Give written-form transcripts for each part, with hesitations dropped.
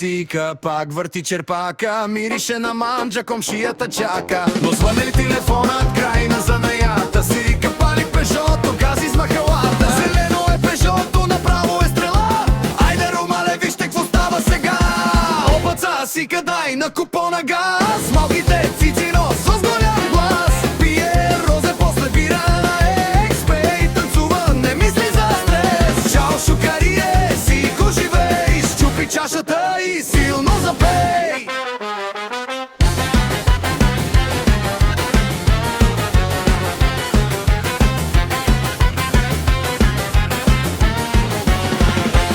сика, пак върти черпака. Мирише на манджа, комшията чака. Но звъне ли телефонът, край на занаята. Сика пали пежото, гази с махалата. Зелено е пежото, направо е стрела. Айде, Ромале, вижте какво става сега. Опаца, сика, дай на купона газ. Малките цици нос с голям глас. Пие розе, после бира на експе и танцува, не мисли за стрес. Чао, шукарие, сико живей. Счупи чашата и силно запей.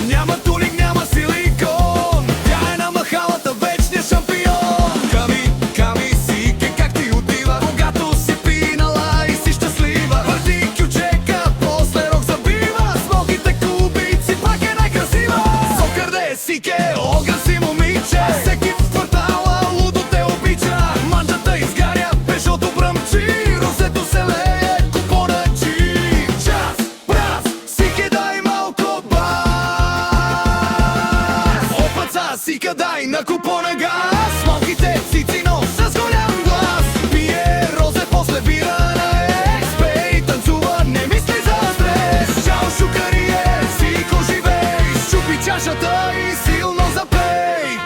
Няма тулик, няма силикон. Тя е на махалата, вечния шампион. Ками, сике, как ти отива, когато си пинала и си щастлива. Върти кючека, после рок забива. С малките кубици пак е най-красива. Сокърде, сике, огаси момиче. Всеки в квартала лудо те обича. Манджата изгаря, пешото бръмчи. Росето се лее, купона чи. Час, праз, сике, дай малко бас. Опаца, сика, дай на купона газ. Малките цици нос с голям глас. Пие розе, после бира на експе и танцува, не мисли за стрес. Чао, шукарие, сико живей. Счупи чашата и силно запей.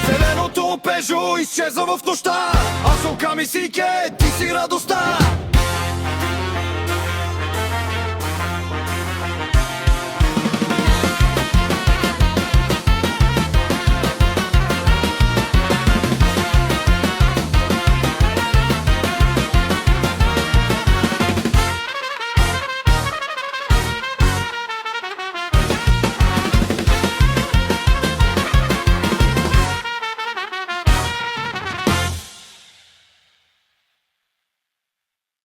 Зеленото пежо изчезва в нощта. Аз оками сике, ти си радостта.